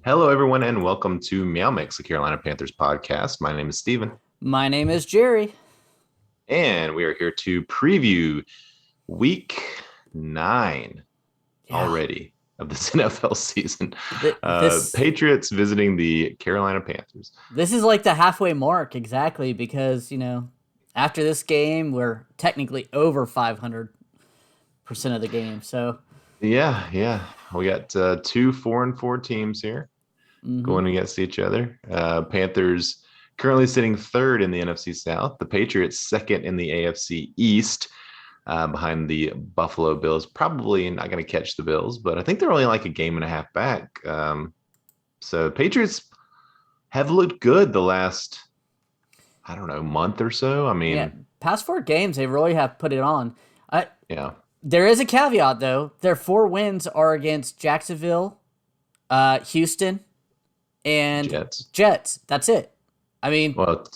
Hello, everyone, and welcome to MeowMix, the Carolina Panthers podcast. My name is Steven, My name is Jerry. and we are here to preview week 9 Yeah, already of this NFL season. this Patriots visiting the Carolina Panthers. this is like the halfway mark exactly because after this game we're technically over 500% of the game. So, Yeah. We got two 4-4 teams here hmm going against each other. Panthers currently sitting third in the NFC South. The Patriots second in the AFC East. Behind the Buffalo Bills. Probably not going to catch the Bills, but I think they're only like a game and a half back. So Patriots have looked good the last, I don't know, month or so. I yeah, mean, past 4 games they really have put it on. I yeah, There is a caveat though. Their 4 wins are against Jacksonville, Houston, and Jets. Jets. That's it. I mean, Well,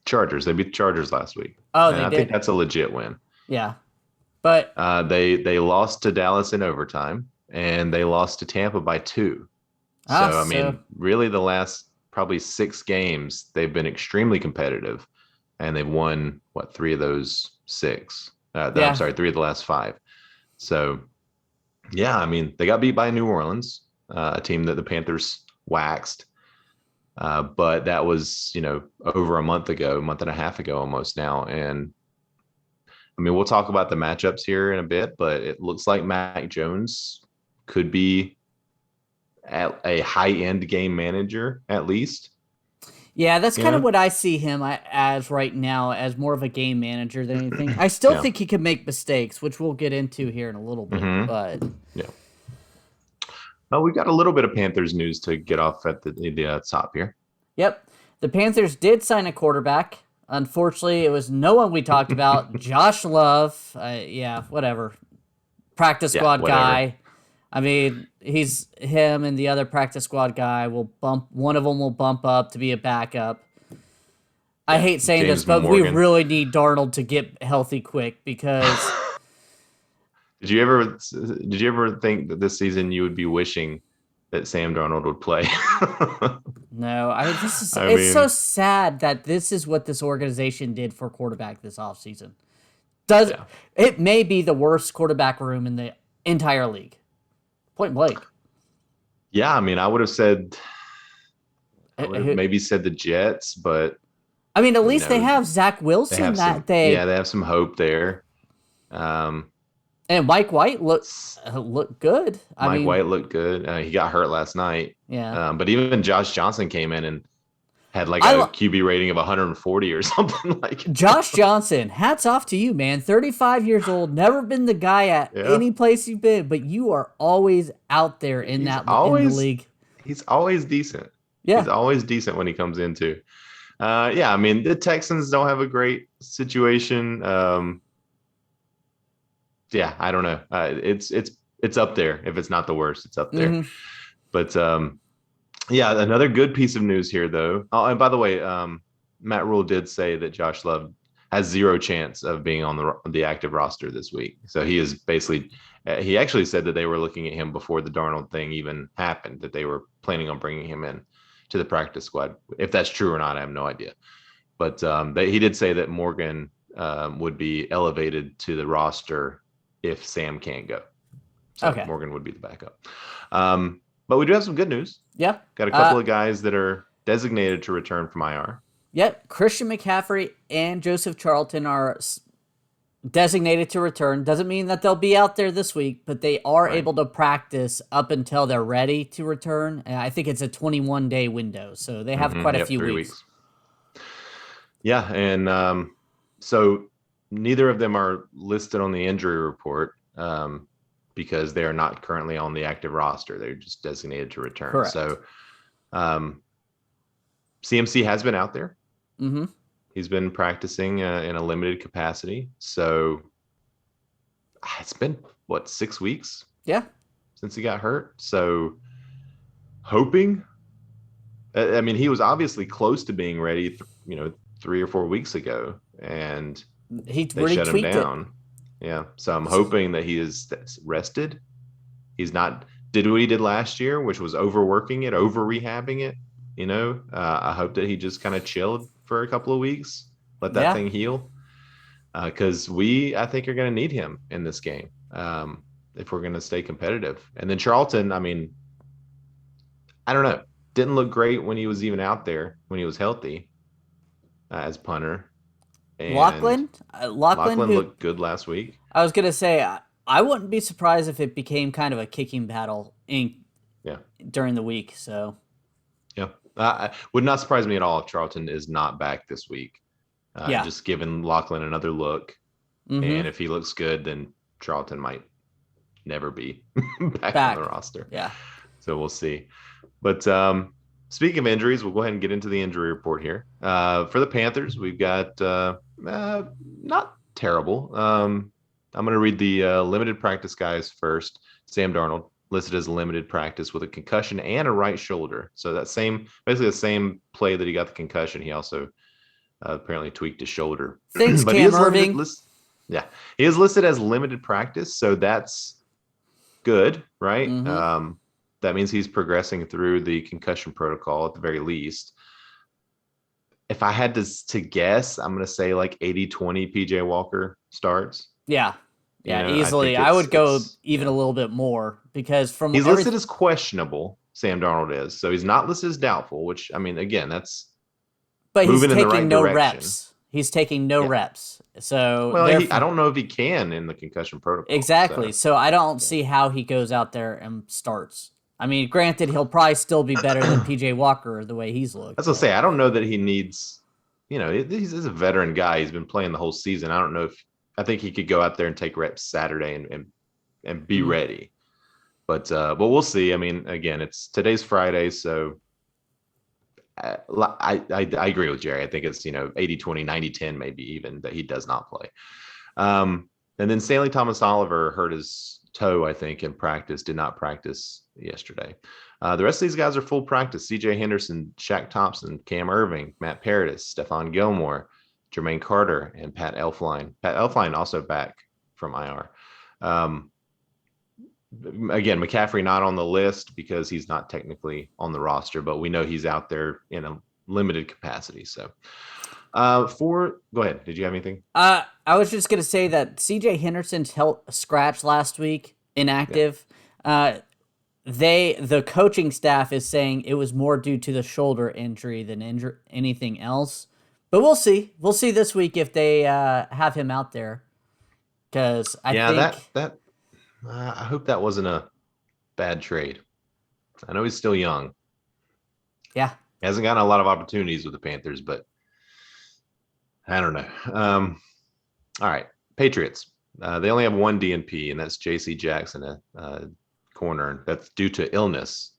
Chargers. They beat the Chargers last week, oh, and they I think did. that's a legit win. Yeah, but They lost to Dallas in overtime, and they lost to Tampa by 2. So I so mean, really, the last probably 6 games they've been extremely competitive, and they've won what 3 of those 6. I'm yeah. sorry, 3 of the last 5. So yeah, I mean, they got beat by New Orleans, a team that the Panthers waxed. But that was, over a month ago, a month and a half ago almost now. And I mean, we'll talk about the matchups here in a bit, but it looks like Mac Jones could be at a high end game manager at least. Yeah, that's You kind of know, what I see him as right now, as more of a game manager than anything. I still yeah, think he can make mistakes, which we'll get into here in a little bit. But yeah. Well, we got a little bit of Panthers news to get off at the top here. yep, the Panthers did sign a quarterback. Unfortunately, it was no one we talked about. Josh Love, yeah, whatever. Practice Yeah, squad whatever. guy. I mean, he's him and the other practice squad guy will bump. One of them will bump up to be a backup. I Yeah, hate saying this, James but we Morgan. really need Darnold to get healthy quick because Did you ever think that this season you would be wishing that Sam Darnold would play? no, this is I it's so mean, sad that this is what this organization did for quarterback this offseason. Does yeah. It may be the worst quarterback room in the entire league. Point blank. Yeah, I mean, I would have I maybe said the Jets, but mean, at you least they know, have Zach they Wilson have that some yeah, they they have some hope there. Um and Mike White look good. I Mike mean, White looked good. He got hurt last night. yeah. But even Josh Johnson came in and had like I a lo- QB rating of 140 or something like. Josh Johnson, hats off to you, man. 35 years old, never been the guy at Yeah. any place you've been, but you are always out there He's in the always league. he's always decent. He's Yeah. always decent when he comes into. Yeah, I mean the Texans don't have a great situation. Yeah, I don't know. It's up there. If it's not the worst, it's up there. hmm But yeah, another good piece of news here, though. Oh, and by the way, Matt Rule did say that Josh Love has zero chance of being on the active roster this week. So he is basically. He actually said that they were looking at him before the Darnold thing even happened. That they were planning on bringing him in to the practice squad. If that's true or not, I have no idea. But he did say that Morgan would be elevated to the roster if Sam can't go. So Okay. Morgan would be the backup. But we do have some good news. Yeah. Got a couple of guys that are designated to return from IR. Yep. Christian McCaffrey and Joseph Charlton are designated to return. Doesn't mean that they'll be out there this week, but they are Right. able to practice up until they're ready to return. And I think it's a 21-day window, so they have quite a Yep, few 3 weeks. weeks. Yeah, and so neither of them are listed on the injury report because they are not currently on the active roster. They're just designated to return. Correct. So CMC has been out there. Mm-hmm. He's been practicing in a limited capacity. So it's been, what, 6 weeks Yeah. since he got hurt? So hoping, I mean, he was obviously close to being ready, 3 or 4 weeks ago, and He they really shut him tweaked it. down. Yeah. So I'm hoping that he is rested. He's not did what he did last year, which was overworking it, over rehabbing it. I hope that he just kind of chilled for a couple of weeks, let that Yeah. thing heal. Because I think, are going to need him in this game if we're going to stay competitive. And then Charlton, I mean, I don't know, didn't look great when he was even out there when he was healthy as punter. And Lachlan, Lachlan who looked good last week. I was gonna say, I wouldn't be surprised if it became kind of a kicking battle Yeah. during the week. So Yeah. Would not surprise me at all if Charlton is not back this week. yeah. Just giving Lachlan another look. Mm-hmm. And if he looks good, then Charlton might never be back on the Back. roster. Yeah. So we'll see. But speaking of injuries, we'll go ahead and get into the injury report here. For the Panthers, we've got not terrible. I'm going to read the limited practice guys first. Sam Darnold listed as limited practice with a concussion and a right shoulder. So basically the same play that he got the concussion, he also apparently tweaked his shoulder. Thanks, But Cam Irving. He is listed as limited practice, so that's good, right? Mm-hmm. That means he's progressing through the concussion protocol at the very least. If I had to guess, I'm going to say like 80-20 PJ Walker starts. Yeah. Yeah, I easily. think I would go yeah. even a little bit more because from He's listed as questionable. Sam Darnold is, so he's not listed as doubtful. Which, I mean, again, that's but he's moving in the taking right no direction. reps. He's taking no Yeah. reps. So Well, I don't know if he can in the concussion protocol. exactly. So I don't see how he goes out there and starts. I mean, granted, he'll probably still be better than PJ Walker the way he's looked. That's what I say. I don't know that he needs. He's a veteran guy. He's been playing the whole season. I don't know if I think he could go out there and take reps Saturday and be ready. But we'll see. I mean, again, today's Friday, so I agree with Jerry. I think it's 80-20, 90-10 maybe even that he does not play. And then Stanley Thomas Oliver hurt his toe, I think, in practice. Did not practice yesterday. The rest of these guys are full practice. C.J. Henderson, Shaq Thompson, Cam Irving, Matt Paradis, Stephon Gilmore, Jermaine Carter, and Pat Elflein. Pat Elflein also back from IR. Again, McCaffrey not on the list because he's not technically on the roster, but we know he's out there in a limited capacity. So, go ahead. Did you have anything? I was just gonna say that C.J. Henderson's scratch last week, inactive. Yeah. The coaching staff is saying it was more due to the shoulder injury than anything else. But we'll see. We'll see this week if they have him out there. Because I think I hope that wasn't a bad trade. I know he's still young. Yeah. He hasn't gotten a lot of opportunities with the Panthers, but I don't know. All right. Patriots. They only have one DNP, and that's J.C. Jackson, a corner. That's due to illness.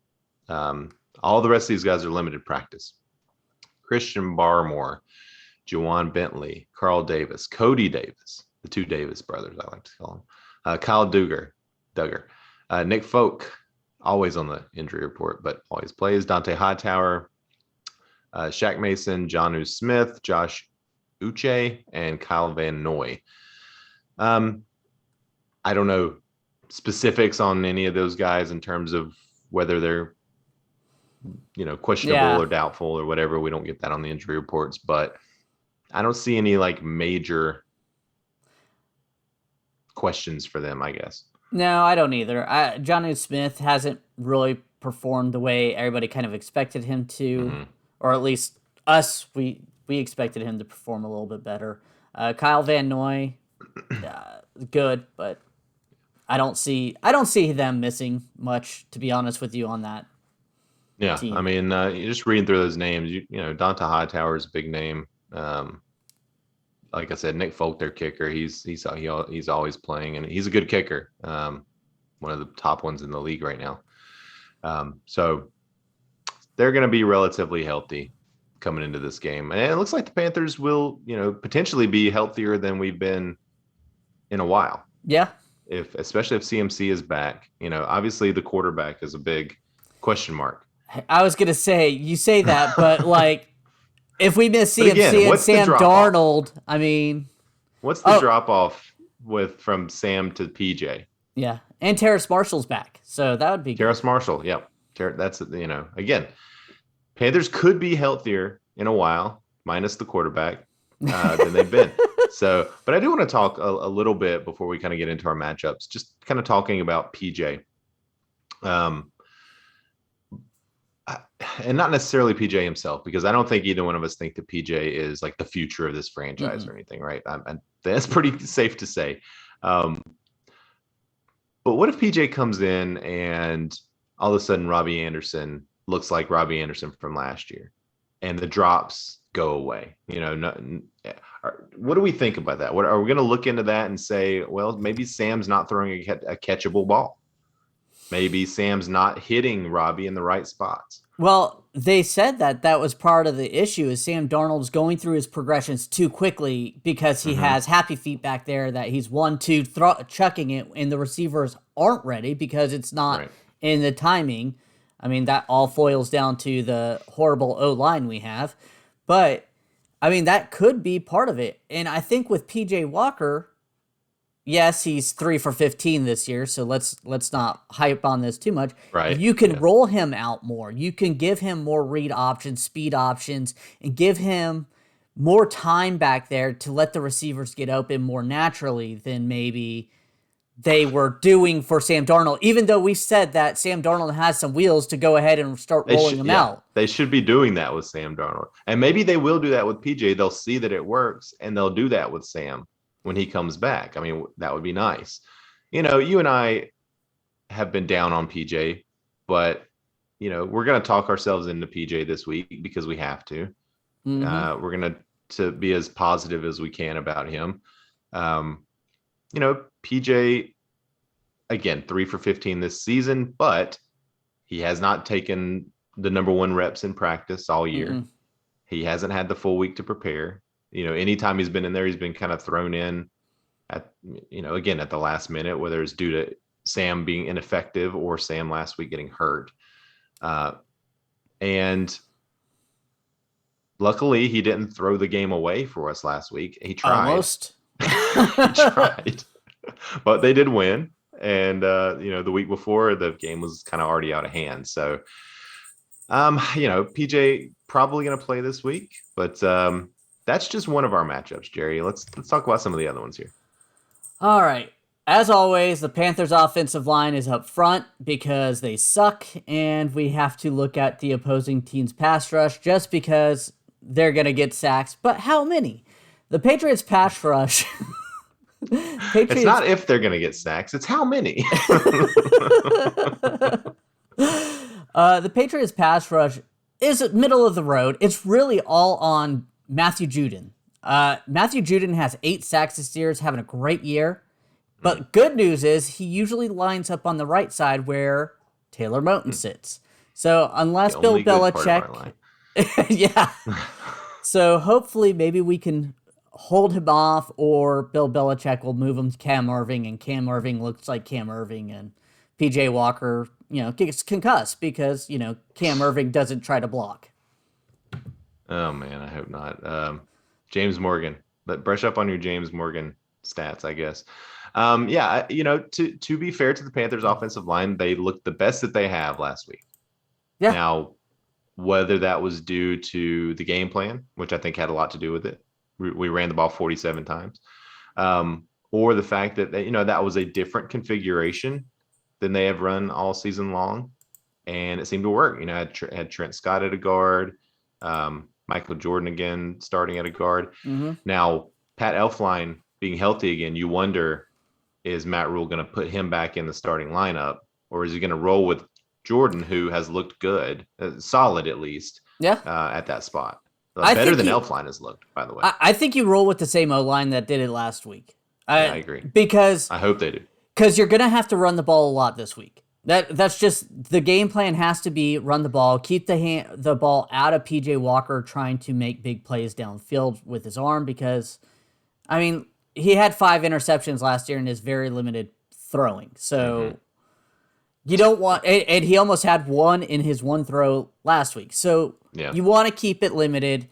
All the rest of these guys are limited practice. Christian Barmore, Juwan Bentley, Carl Davis, Cody Davis, the two Davis brothers, I like to call them. Kyle Duggar, Nick Folk, always on the injury report, but always plays. Dante Hightower, Shaq Mason, Jonnu Smith, Josh Uche, and Kyle Van Noy. I don't know specifics on any of those guys in terms of whether they're questionable or doubtful or whatever. We don't get that on the injury reports, but I don't see any like major questions for them, I guess. No, I don't either. Jonnu Smith hasn't really performed the way everybody kind of expected him to, or at least us. We expected him to perform a little bit better. Kyle Van Noy, good, but I don't see them missing much, to be honest with you, on that. Yeah, team. I mean, you're just reading through those names. Dante Hightower is a big name. Like I said, Nick Folk, their kicker, he's always playing, and he's a good kicker. One of the top ones in the league right now. So they're going to be relatively healthy coming into this game, and it looks like the Panthers will, potentially be healthier than we've been in a while. Yeah. Especially if CMC is back. Obviously the quarterback is a big question mark. I was gonna say, you say that, but like, if we miss CMC and Sam Darnold, I mean, what's the drop off from Sam to PJ? Yeah, and Terrace Marshall's back, so that would be Terrace good. Marshall, yep. That's, again, Panthers could be healthier in a while, minus the quarterback, than they've been. So, but I do want to talk a little bit before we kind of get into our matchups, just kind of talking about PJ. Um, and not necessarily PJ himself, because I don't think either one of us think that PJ is like the future of this franchise or anything, right? That's pretty safe to say. Um, but what if PJ comes in and all of a sudden Robbie Anderson looks like Robbie Anderson from last year, and the drops go away? What do we think about that? What are we going to look into that and say, well, maybe Sam's not throwing a catchable ball. Maybe Sam's not hitting Robbie in the right spots. Well, they said that was part of the issue is Sam Darnold's going through his progressions too quickly because he has happy feet back there that he's 1-2 chucking it, and the receivers aren't ready because it's not in the timing. I mean, that all foils down to the horrible O-line we have. But, I mean, that could be part of it. And I think with PJ Walker, yes, he's 3 for 15 this year, so let's not hype on this too much. Right. You can roll him out more. You can give him more read options, speed options, and give him more time back there to let the receivers get open more naturally than maybe they were doing for Sam Darnold, even though we said that Sam Darnold has some wheels to go ahead and start rolling them out. They should be doing that with Sam Darnold. And maybe they will do that with PJ. They'll see that it works, and they'll do that with Sam when he comes back. I mean, that would be nice. You and I have been down on PJ, but, we're going to talk ourselves into PJ this week because we have to. We're going to be as positive as we can about him. PJ, again, 3 for 15 this season, but he has not taken the number 1 reps in practice all year. He hasn't had the full week to prepare. Anytime he's been in there, he's been kind of thrown in at the last minute, whether it's due to Sam being ineffective or Sam last week getting hurt. And luckily he didn't throw the game away for us last week. He tried. Almost. He tried. But they did win. And, the week before, the game was kind of already out of hand. So, PJ probably going to play this week. But that's just one of our matchups, Jerry. Let's talk about some of the other ones here. All right. As always, the Panthers' offensive line is up front because they suck, and we have to look at the opposing team's pass rush just because they're going to get sacks. But how many? The Patriots' pass rush... It's not if they're going to get sacks, it's how many. The Patriots' pass rush is middle of the road. It's really all on Matthew Judon. Matthew Judon has 8 sacks this year, is having a great year. But good news is he usually lines up on the right side where Taylor Moton sits. So unless Bill Belichick... yeah. So hopefully maybe we can hold him off, or Bill Belichick will move him to Cam Irving, and Cam Irving looks like Cam Irving, and PJ Walker, gets concussed because, Cam Irving doesn't try to block. Oh, man, I hope not. James Morgan. But brush up on your James Morgan stats, I guess. To be fair to the Panthers' offensive line, they looked the best that they have last week. Yeah. Now, whether that was due to the game plan, which I think had a lot to do with it, we ran the ball 47 times, or the fact that that was a different configuration than they have run all season long, and it seemed to work. Had Trent Scott at a guard, Michael Jordan again starting at a guard. Now, Pat Elflein being healthy again, you wonder, is Matt Rule going to put him back in the starting lineup, or is he going to roll with Jordan, who has looked good, solid at least, at that spot? Better than Elflein has looked, by the way. I think you roll with the same O-line that did it last week. I agree. Because I hope they do. Because you're going to have to run the ball a lot this week. That's just the game plan has to be run the ball, keep the ball out of PJ Walker trying to make big plays downfield with his arm, because, I mean, he had 5 interceptions last year and is very limited throwing. So you don't want, and he almost had 1 in his 1 throw last week. So you want to keep it limited.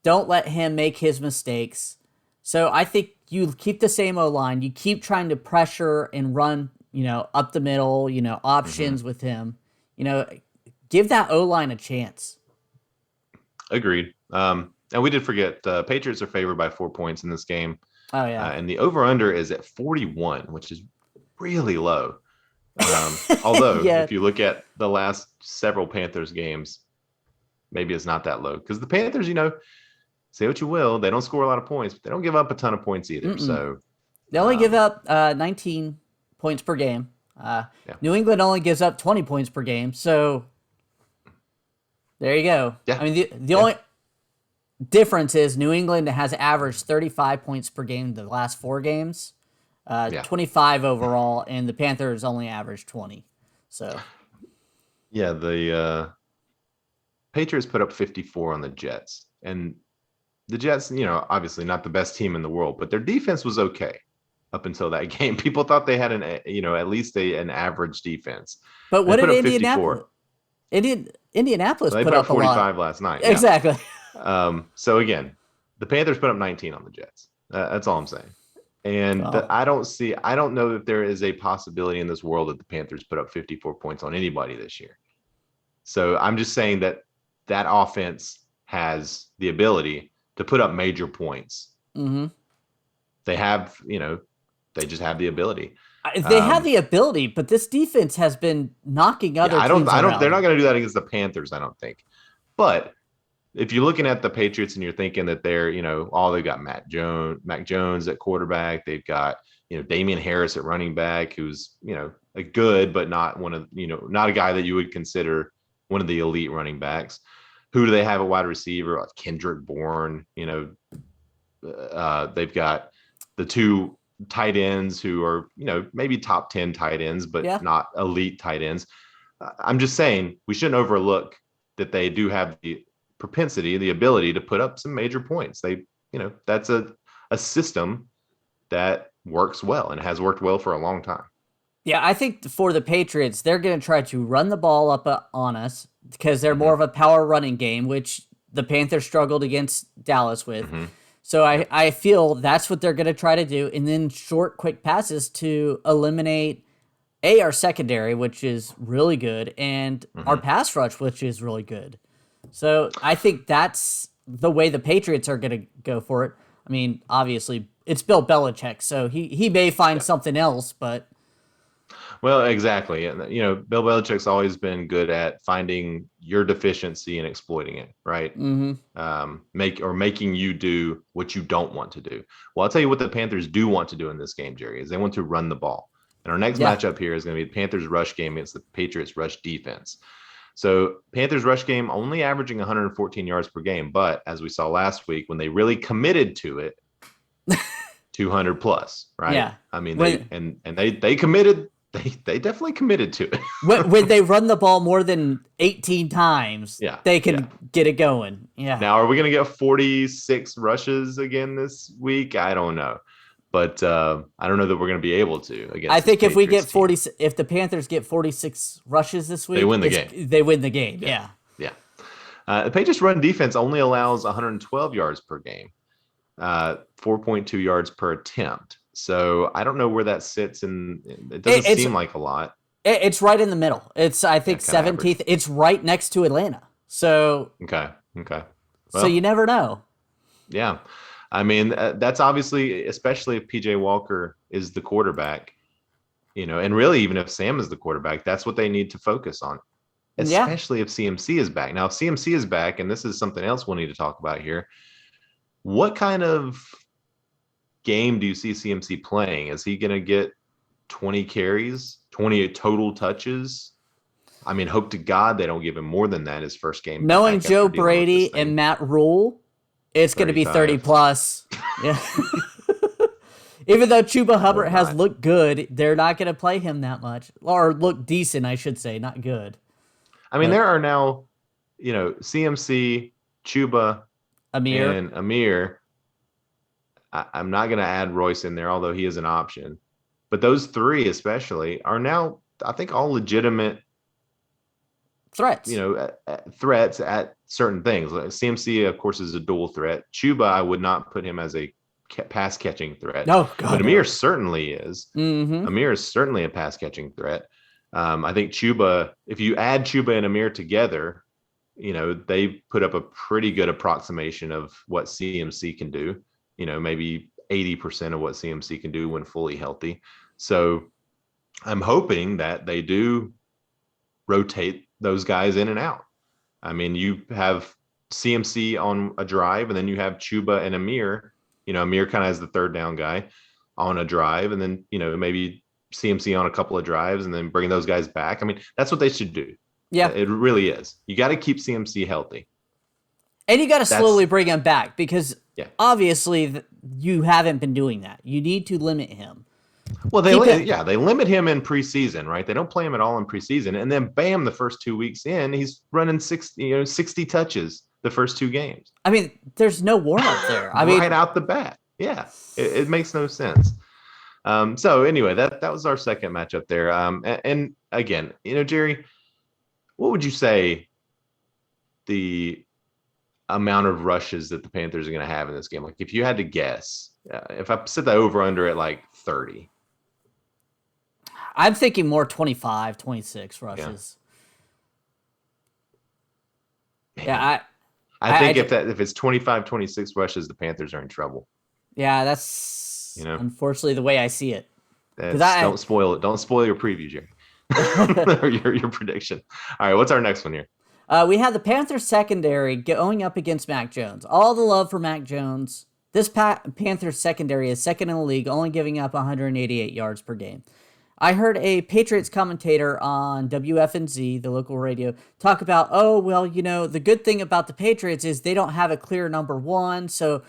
Don't let him make his mistakes. So I think you keep the same O-line. You keep trying to pressure and run up the middle, Mm-hmm. options with him. You know, give that O line a chance. Agreed. And we did forget Patriots are favored by 4 points in this game. Oh yeah. And the over-under is at 41, which is really low. Although, Yeah. if you look at the last several Panthers games, maybe it's not that low. Because the Panthers, say what you will, they don't score a lot of points, but they don't give up a ton of points either. Mm-mm. So, They only give up 19 points per game. yeah. New England only gives up 20 points per game. So there you go. Yeah. I mean, the Yeah. only difference is New England has averaged 35 points per game the last 4 games, Yeah. 25 overall, and the Panthers only averaged 20. So Yeah. The Patriots put up 54 on the Jets. And the Jets, obviously not the best team in the world, but their defense was okay up until that game. People thought they had at least an average defense. but And what they put did up 54. Indianapolis They put put up up a lot? 45 last night. Yeah. Exactly. So again, the Panthers put up 19 on the Jets. That's all I'm saying. And Well, I don't know if there is a possibility in this world that the Panthers put up 54 points on anybody this year. So I'm just saying that offense has the ability to put up major points. mm-hmm. They have, they just have the ability. They have the ability, but this defense has been knocking other teams around. They're not going to do that against the Panthers, I don't think. But if you're looking at the Patriots and you're thinking that they're, they've got Mac Jones at quarterback, they've got, Damian Harris at running back, who's, a good, but not one of, not a guy that you would consider one of the elite running backs. Who do they have at wide receiver? Kendrick Bourne, they've got the two tight ends who are, maybe top 10 tight ends, but Yeah. not elite tight ends. I'm just saying we shouldn't overlook that they do have the propensity, the ability to put up some major points. They, that's a system that works well and has worked well for a long time. Yeah, I think for the Patriots, they're going to try to run the ball up on us because they're more of a power running game, which the Panthers struggled against Dallas with. Mm-hmm. So I feel that's what they're going to try to do. And then short, quick passes to eliminate our secondary, which is really good, and our pass rush, which is really good. So I think that's the way the Patriots are going to go for it. I mean, obviously, it's Bill Belichick, so he may find something else, but... Well, exactly. And, Bill Belichick's always been good at finding your deficiency and exploiting it, right? Mm-hmm. Making you do what you don't want to do. Well, I'll tell you what the Panthers do want to do in this game, Jerry, is they want to run the ball. And our next matchup here is going to be the Panthers rush game against the Patriots rush defense. So Panthers rush game only averaging 114 yards per game, but as we saw last week, when they really committed to it, 200 plus, right? Yeah. I mean, they committed. They definitely committed to it. when they run the ball more than 18 times, they can get it going. Yeah. Now, are we going to get 46 rushes again this week? I don't know. But I don't know that we're going to be able to. Against I think if we get 40, team. if the Panthers get 46 rushes this week, they win the game. They win the game. Yeah. The Patriots run defense only allows 112 yards per game, 4.2 yards per attempt. So I don't know where that sits, and it doesn't seem like a lot. It's right in the middle. It's I think 17th. Average. It's right next to Atlanta. So okay. Well, so you never know. Yeah. I mean, that's obviously, especially if PJ Walker is the quarterback, and really even if Sam is the quarterback, that's what they need to focus on, especially if CMC is back. Now, if CMC is back, and this is something else we'll need to talk about here, what kind of game do you see CMC playing? Is he going to get 20 carries, 20 total touches? I mean, hope to God they don't give him more than that his first game. Knowing Joe Brady and Matt Rule, it's going to be 30 plus. Yeah. Even though Chuba Hubbard has looked good, they're not going to play him that much. Or look decent, I should say, not good. I mean, there are now, CMC, Chuba, and Amir. I'm not going to add Royce in there, although he is an option. But those three especially are now, I think, all legitimate threats. Threats at certain things. Like CMC, of course, is a dual threat. Chuba, I would not put him as a pass catching threat. Oh But God, Amir no. certainly is. Mm-hmm. Amir is certainly a pass catching threat. I think Chuba, if you add Chuba and Amir together, they put up a pretty good approximation of what CMC can do. Maybe 80% of what CMC can do when fully healthy. So I'm hoping that they do rotate those guys in and out. I mean, you have CMC on a drive, and then you have Chuba and Amir. Amir kind of has the third down guy on a drive, and then maybe CMC on a couple of drives, and then bring those guys back. I mean, that's what they should do. Yeah. It really is. You got to keep CMC healthy. And you got to slowly That's bring him back because yeah. obviously you haven't been doing that. You need to limit him. Well, they limit him in preseason, right? They don't play him at all in preseason, and then bam, the first 2 weeks in, he's running 60 touches the first two games. I mean, there's no warm up there. I mean, right out the bat, yeah, it makes no sense. So anyway, that was our second matchup there. And again, Jerry, what would you say the amount of rushes that the Panthers are going to have in this game? Like, if you had to guess, if I set the over under at like 30. I'm thinking more 25, 26 rushes. Yeah, I think if it's 25, 26 rushes, the Panthers are in trouble. Yeah, that's unfortunately the way I see it. Don't spoil it. Don't spoil your preview, Jerry. or your prediction. All right, what's our next one here? We have the Panther Secondary going up against Mac Jones. All the love for Mac Jones. This Panther Secondary is second in the league, only giving up 188 yards per game. I heard a Patriots commentator on WFNZ, the local radio, talk about, the good thing about the Patriots is they don't have a clear number one, so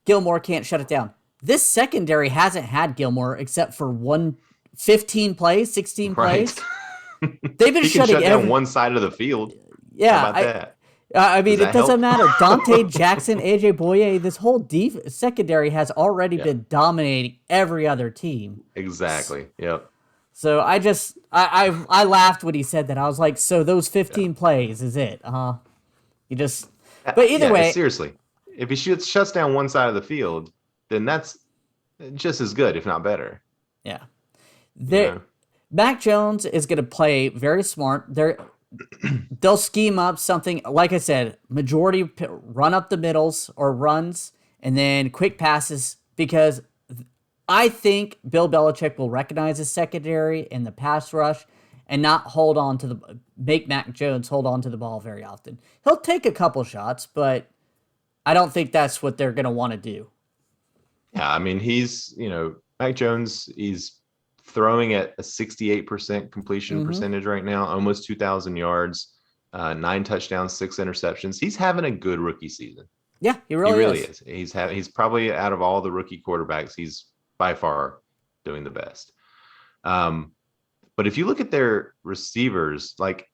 Gilmore can't shut it down. This secondary hasn't had Gilmore except for 15 plays, 16 plays. They've been shutting down one side of the field. Yeah. How about that? I mean, it doesn't matter. Dante Jackson, AJ Boye, this whole secondary has already been dominating every other team. Exactly. Yep. So I laughed when he said that. I was like, so those 15 plays is it? But either way, seriously, if he shuts down one side of the field, then that's just as good, if not better. Yeah. Mac Jones is going to play very smart. They'll scheme up something, like I said, majority run up the middles or runs, and then quick passes, because I think Bill Belichick will recognize his secondary in the pass rush and not make Mac Jones hold on to the ball very often. He'll take a couple shots, but I don't think that's what they're going to want to do. Yeah, I mean, Mac Jones, he's throwing at a 68% completion percentage right now, almost 2,000 yards, 9 touchdowns, 6 interceptions. He's having a good rookie season. Yeah, he really is. He's probably, out of all the rookie quarterbacks, he's by far doing the best. But if you look at their receivers, like,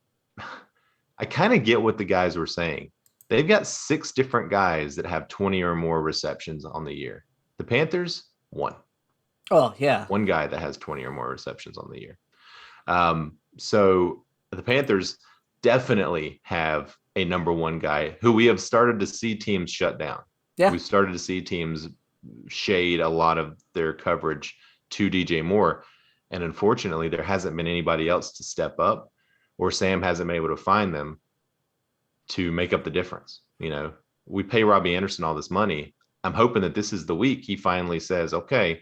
I kind of get what the guys were saying. They've got 6 different guys that have 20 or more receptions on the year. The Panthers, 1. Oh, yeah. 1 guy that has 20 or more receptions on the year. So the Panthers definitely have a number 1 guy who we have started to see teams shut down. Yeah. We've started to see teams shade a lot of their coverage to DJ Moore. And unfortunately, there hasn't been anybody else to step up, or Sam hasn't been able to find them to make up the difference. We pay Robbie Anderson all this money. I'm hoping that this is the week he finally says, okay,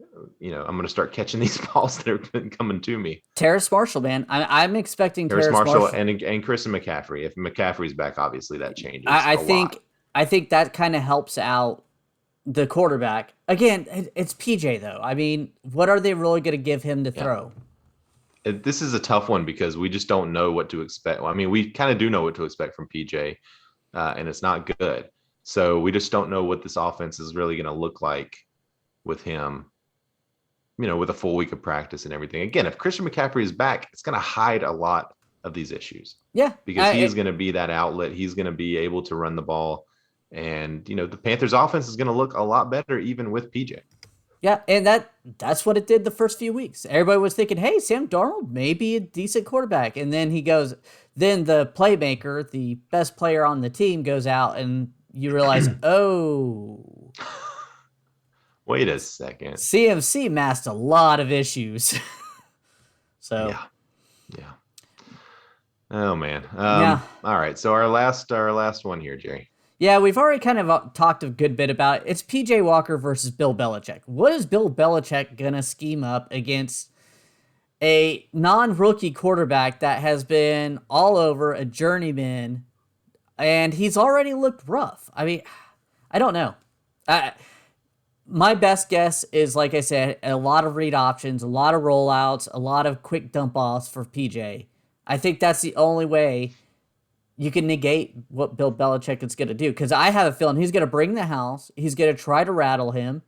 I'm going to start catching these balls that are coming to me. Terrace Marshall, man. I'm expecting Terrace Marshall and Christian McCaffrey. If McCaffrey's back, obviously that changes. I think that kind of helps out the quarterback. Again, it's PJ, though. I mean, what are they really going to give him to throw? This is a tough one because we just don't know what to expect. I mean, we kind of do know what to expect from PJ, and it's not good. So we just don't know what this offense is really going to look like with him, with a full week of practice and everything. Again, if Christian McCaffrey is back, it's going to hide a lot of these issues. Yeah. Because he's going to be that outlet. He's going to be able to run the ball. And, the Panthers offense is going to look a lot better even with PJ. Yeah, and that's what it did the first few weeks. Everybody was thinking, hey, Sam Darnold may be a decent quarterback. And then then the playmaker, the best player on the team, goes out, and you realize, oh. Wait a second. CMC masked a lot of issues. So Yeah. Yeah. Oh man. yeah. All right. So our last one here, Jerry. Yeah, we've already kind of talked a good bit about it. It's PJ Walker versus Bill Belichick. What is Bill Belichick going to scheme up against a non-rookie quarterback that has been all over, a journeyman, and he's already looked rough? I mean, I don't know. My best guess is, like I said, a lot of read options, a lot of rollouts, a lot of quick dump offs for PJ. I think that's the only way you can negate what Bill Belichick is going to do. Because I have a feeling he's going to bring the house. He's going to try to rattle him.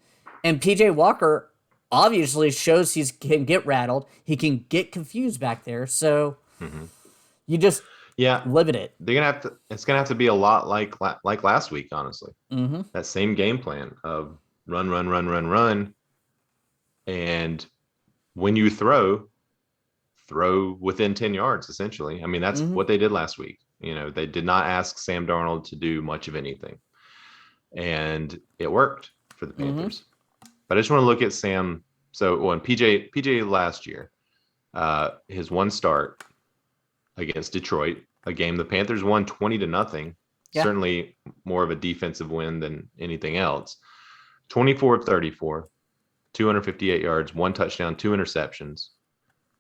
And PJ Walker obviously shows he can get rattled. He can get confused back there. So you just Yeah. limit it. They're gonna have to. It's gonna have to be a lot like last week, honestly. Mm-hmm. That same game plan of run, run, run, run, run, and when you throw within 10 yards, essentially. I mean, that's what they did last week. They did not ask Sam Darnold to do much of anything, and it worked for the Panthers. But I just want to look at Sam. So when PJ last year, his one start against Detroit, a game the Panthers won 20-0. Yeah. Certainly more of a defensive win than anything else. 24 of 34, 258 yards, 1 touchdown, 2 interceptions.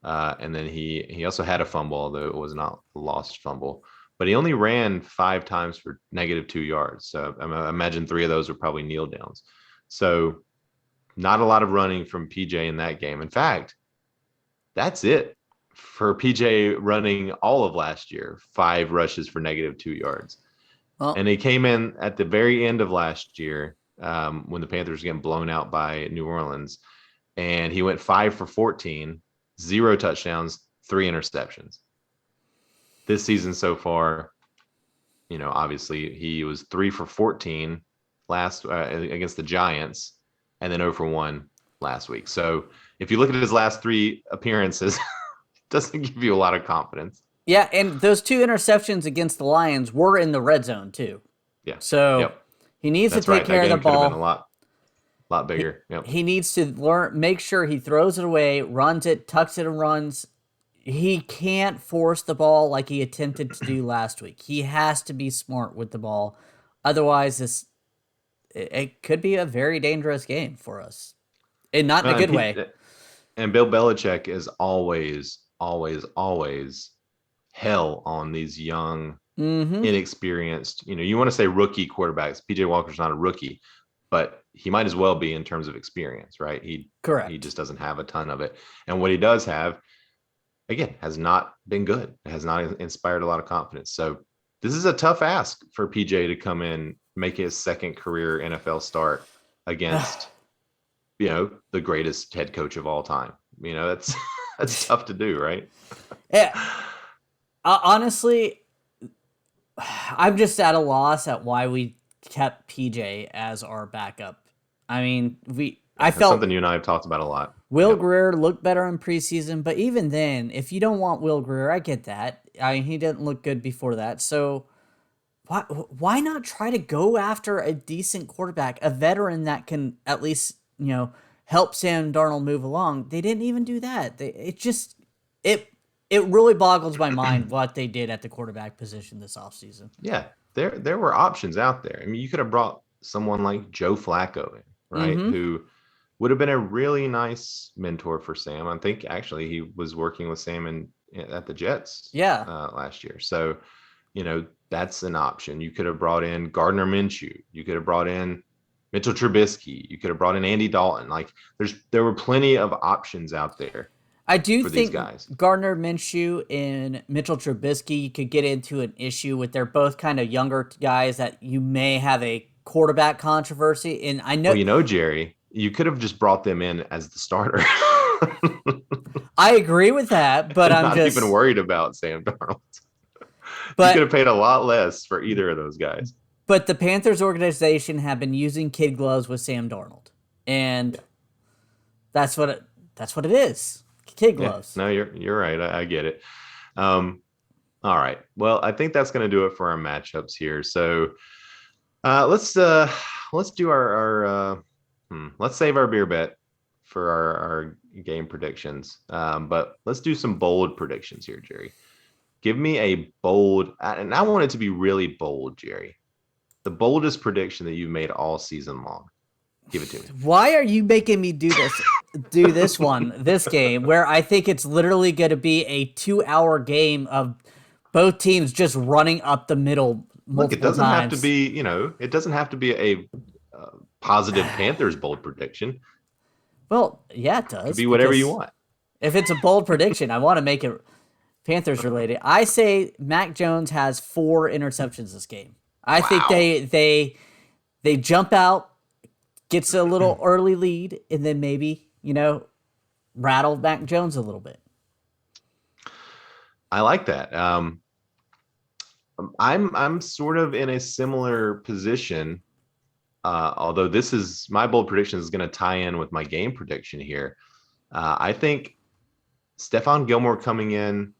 And then he also had a fumble, although it was not a lost fumble. But he only ran 5 times for -2 yards. So I imagine 3 of those were probably kneel downs. So not a lot of running from PJ in that game. In fact, that's it for PJ running all of last year. 5 rushes for -2 yards. Well, And he came in at the very end of last year when the Panthers were getting blown out by New Orleans. And he went 5 for 14, 0 touchdowns, 3 interceptions. This season so far, obviously he was 3 for 14 last against the Giants, and then 0 for 1 last week. So if you look at his last 3 appearances, it doesn't give you a lot of confidence. yeah, and those 2 interceptions against the Lions were in the red zone too. Yeah. So he needs That's to take right. care That of the game could have ball. been a lot bigger. He needs to make sure he throws it away, runs it, tucks it, and runs. He can't force the ball like he attempted to do last week. He has to be smart with the ball. Otherwise, it could be a very dangerous game for us. And not in a good way. And Bill Belichick is always, always, always hell on these young, inexperienced, you want to say rookie quarterbacks. PJ Walker's not a rookie, but he might as well be in terms of experience, right? Correct. He just doesn't have a ton of it. And what he does have, again, has not been good. It has not inspired a lot of confidence. So this is a tough ask for PJ to come in, make his second career NFL start against, the greatest head coach of all time. That's tough to do, right? Yeah. Honestly, I'm just at a loss at why we kept PJ as our backup. I mean, I felt something you and I have talked about a lot. Will Greer looked better in preseason, but even then, if you don't want Will Greer, I get that. I mean, he didn't look good before that. So why not try to go after a decent quarterback, a veteran that can at least, help Sam Darnold move along? They didn't even do that. It really boggles my mind what they did at the quarterback position this offseason. Yeah, there were options out there. I mean, you could have brought someone like Joe Flacco in, right? Who would have been a really nice mentor for Sam. I think actually he was working with Sam at the Jets last year. So, that's an option. You could have brought in Gardner Minshew. You could have brought in Mitchell Trubisky. You could have brought in Andy Dalton. Like there were plenty of options out there. I do think Gardner Minshew and Mitchell Trubisky could get into an issue with they're both kind of younger guys that you may have a quarterback controversy. And I know, well, Jerry, you could have just brought them in as the starter. I agree with that, but I'm not just even worried about Sam Darnold. But you could have paid a lot less for either of those guys. But the Panthers organization have been using kid gloves with Sam Darnold, and that's what it is. Kid gloves. Yeah, no, you're right. I get it. All right. Well, I think that's going to do it for our matchups here. So let's do our Let's save our beer bet for our game predictions. But let's do some bold predictions here, Jerry. Give me a bold, and I want it to be really bold, Jerry. The boldest prediction that you've made all season long. Give it to me. Why are you making me do this game, where I think it's literally going to be a 2-hour game of both teams just running up the middle Look, it multiple doesn't have to times? be, it doesn't have to be a positive Panthers bold prediction. Well, yeah, it It could does, be whatever you because want. if it's a bold prediction, I want to make it Panthers related. I say Mac Jones has 4 interceptions this game. I think Wow. they jump out, gets a little early lead, and then maybe, rattle Mac Jones a little bit. I like that. I'm sort of in a similar position. Although this is my bold prediction is going to tie in with my game prediction here. I think Stephon Gilmore coming in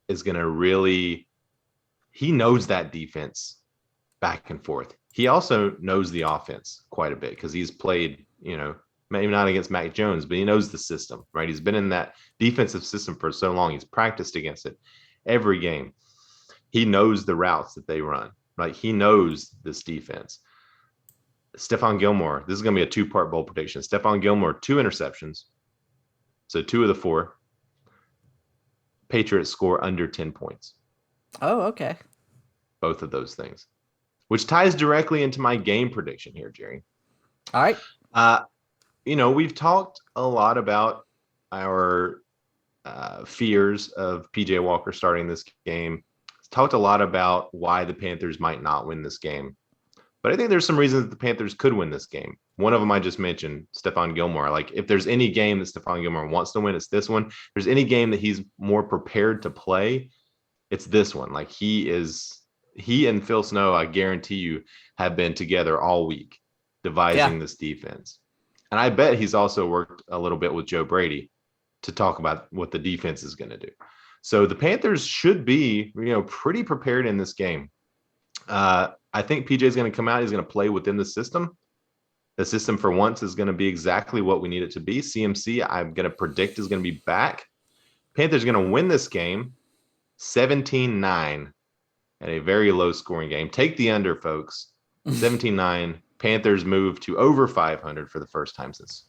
is going to really, he knows that defense back and forth. He also knows the offense quite a bit because he's played, maybe not against Mac Jones, but he knows the system, right? He's been in that defensive system for so long. He's practiced against it every game. He knows the routes that they run, right? He knows this defense. Stephon Gilmore, this is going to be a 2-part bold prediction. Stephon Gilmore, 2 interceptions. So 2 of the 4. Patriots score under 10 points. Oh, okay. Both of those things, which ties directly into my game prediction here, Jerry. All right. We've talked a lot about our fears of PJ Walker starting this game. Talked a lot about why the Panthers might not win this game. But I think there's some reasons that the Panthers could win this game. One of them I just mentioned, Stephon Gilmore. Like, if there's any game that Stephon Gilmore wants to win, it's this one. If there's any game that he's more prepared to play, it's this one. Like, he and Phil Snow, I guarantee you, have been together all week devising this defense. And I bet he's also worked a little bit with Joe Brady to talk about what the defense is going to do. So the Panthers should be, pretty prepared in this game. I think PJ is going to come out. He's going to play within the system. The system for once is going to be exactly what we need it to be. CMC, I'm going to predict, is going to be back. Panthers are going to win this game 17-9 at a very low scoring game. Take the under, folks. 17-9. Panthers move to over 500 for the first time since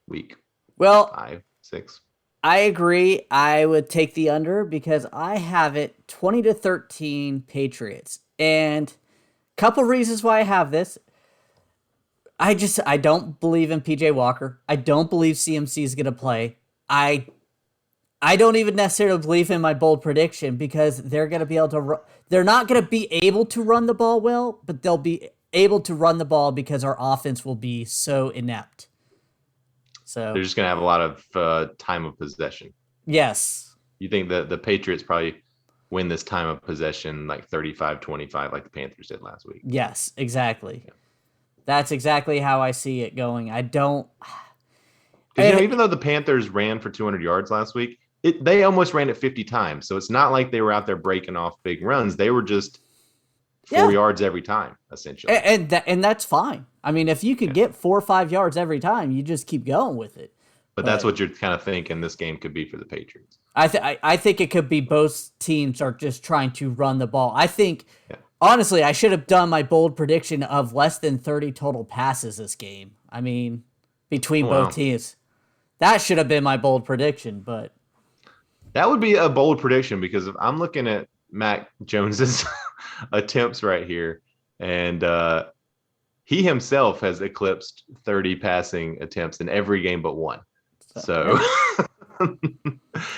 week 5, 6. I agree. I would take the under because I have it 20-13 Patriots. And a couple reasons why I have this. I don't believe in PJ Walker. I don't believe CMC is going to play. I don't even necessarily believe in my bold prediction because they're going to be able to they're not going to be able to run the ball well, but they'll be able to run the ball because our offense will be so inept. So they're just going to have a lot of time of possession. Yes. You think that the Patriots probably win this time of possession like 35-25 like the Panthers did last week? Yes, exactly. Yeah. That's exactly how I see it going. I don't. Because, even though the Panthers ran for 200 yards last week, they almost ran it 50 times. So it's not like they were out there breaking off big runs. They were just 4 yards every time, essentially. And that's fine. I mean, if you could get 4 or 5 yards every time, you just keep going with it. But that's what you're kind of thinking this game could be for the Patriots. I think it could be both teams are just trying to run the ball. I think, honestly, I should have done my bold prediction of less than 30 total passes this game. I mean, between both teams. That should have been my bold prediction, but... That would be a bold prediction because if I'm looking at Mac Jones's attempts right here, and he himself has eclipsed 30 passing attempts in every game but one. So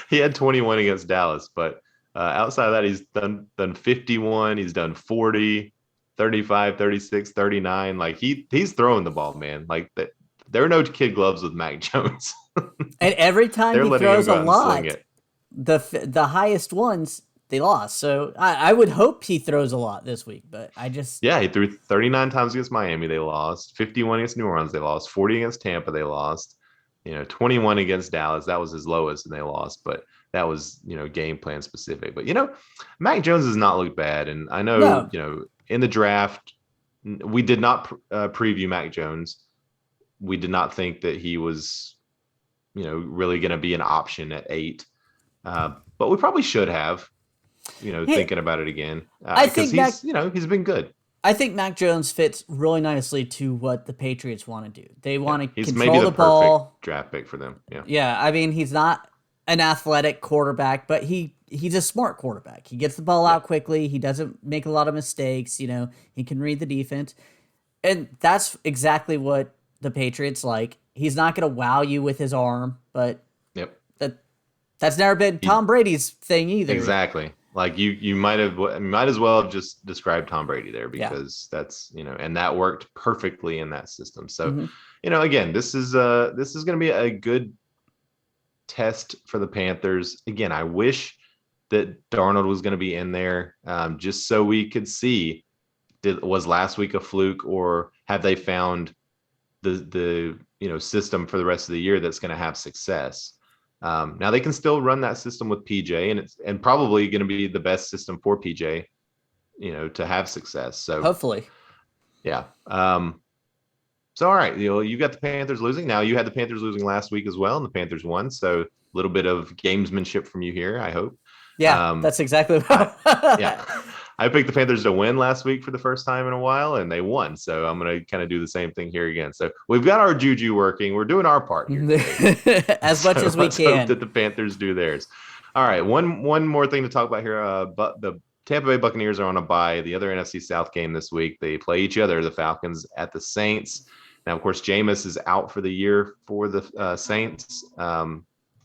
he had 21 against Dallas, but outside of that, he's done 51. He's done 40, 35, 36, 39. Like he's throwing the ball, man. Like that. There are no kid gloves with Mac Jones. And every time he throws a lot, the highest ones they lost. So I would hope he throws a lot this week, but I just... Yeah, he threw 39 times against Miami. They lost. 51 against New Orleans. They lost. 40 against Tampa. They lost. 21 against Dallas. That was his lowest, and they lost. But that was, game plan specific. But, Mac Jones has not looked bad. And I know, in the draft, we did not preview Mac Jones. we did not think that he was, really going to be an option at 8. But we probably should have, thinking about it again, I because think he's been good. I think Mac Jones fits really nicely to what the Patriots want to do. They want to He's control maybe the the ball. perfect draft pick for them. Yeah. Yeah, I mean, he's not an athletic quarterback, but he's a smart quarterback. He gets the ball out quickly. He doesn't make a lot of mistakes. He can read the defense. And that's exactly what the Patriots like. He's not going to wow you with his arm, but Yep. that's never been Tom Brady's thing either. Exactly. Like you might as well have just described Tom Brady there, because that's, and that worked perfectly in that system. So, again, this is going to be a good test for the Panthers. Again, I wish that Darnold was going to be in there, just so we could see, was last week a fluke, or have they found the system for the rest of the year that's going to have success. Now they can still run that system with PJ, and it's probably going to be the best system for PJ, to have success. So hopefully, yeah. So all right, you got the Panthers losing. Now you had the Panthers losing last week as well, and the Panthers won. So a little bit of gamesmanship from you here, I hope. Yeah, that's exactly what I picked the Panthers to win last week for the first time in a while, and they won. So I'm going to kind of do the same thing here again. So we've got our juju working. We're doing our part here as much as we can. Hope that the Panthers do theirs. All right, one more thing to talk about here. But the Tampa Bay Buccaneers are on a bye. The other NFC South game this week, they play each other, the Falcons at the Saints. Now, of course, Jameis is out for the year for the Saints.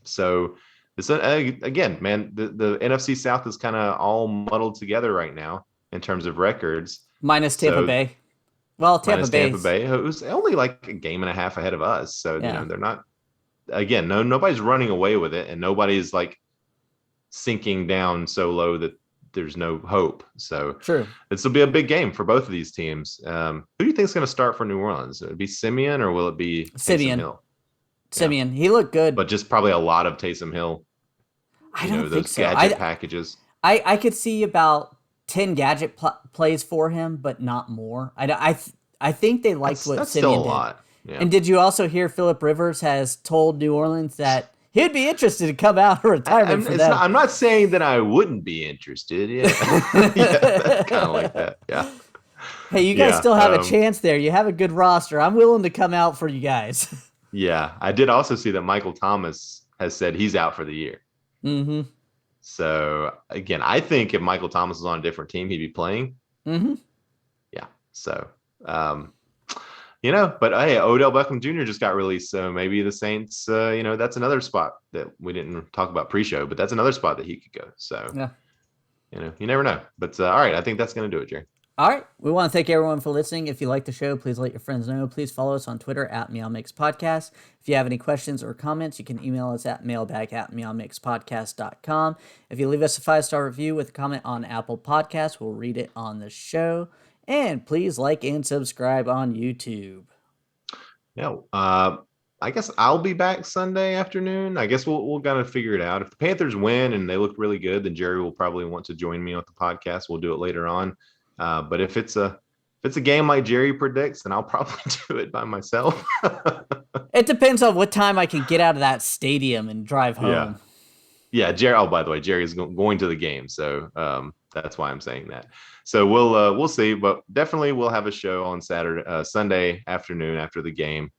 So this, again, man, the NFC South is kind of all muddled together right now in terms of records. Minus Tampa Bay. Well, Tampa Bay, who's only like a game and a half ahead of us. So, they're not, again, nobody's running away with it, and nobody's like sinking down so low that there's no hope. So true. This will be a big game for both of these teams. Who do you think is going to start for New Orleans? Will it be Simeon, or will it be Taysom Hill? Simeon. He looked good. But just probably a lot of Taysom Hill. I don't think so. Gadget packages. I could see about 10 gadget plays for him, but not more. I think they liked what that's Simeon still a did. lot. Yeah. And did you also hear Phillip Rivers has told New Orleans that he'd be interested to come out of retirement for them? I'm not saying that I wouldn't be interested. Yeah, kind of like that. Yeah. Hey, you guys still have a chance there. You have a good roster. I'm willing to come out for you guys. Yeah, I did also see that Michael Thomas has said he's out for the year. Mm-hmm. So again, I think if Michael Thomas was on a different team, he'd be playing. Mm-hmm. Yeah. So, but hey, Odell Beckham Jr. just got released, so maybe the Saints, that's another spot that we didn't talk about pre-show, but that's another spot that he could go. So, yeah, you never know. But all right, I think that's going to do it, Jerry. All right. We want to thank everyone for listening. If you like the show, please let your friends know. Please follow us on Twitter at MeowMix Podcast. If you have any questions or comments, you can email us at mailbag@meowmixpodcast.com. If you leave us a 5-star review with a comment on Apple Podcasts, we'll read it on the show. And please like and subscribe on YouTube. Yeah. I guess I'll be back Sunday afternoon. I guess we'll kind of figure it out. If the Panthers win and they look really good, then Jerry will probably want to join me on the podcast. We'll do it later on. But if it's a game like Jerry predicts, then I'll probably do it by myself. It depends on what time I can get out of that stadium and drive home. Yeah, Jerry. Oh, by the way, Jerry's going to the game, so that's why I'm saying that. So we'll see, but definitely we'll have a show on Sunday afternoon after the game.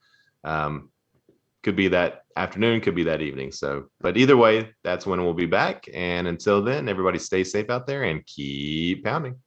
Could be that afternoon, could be that evening. So, but either way, that's when we'll be back. And until then, everybody stay safe out there and keep pounding.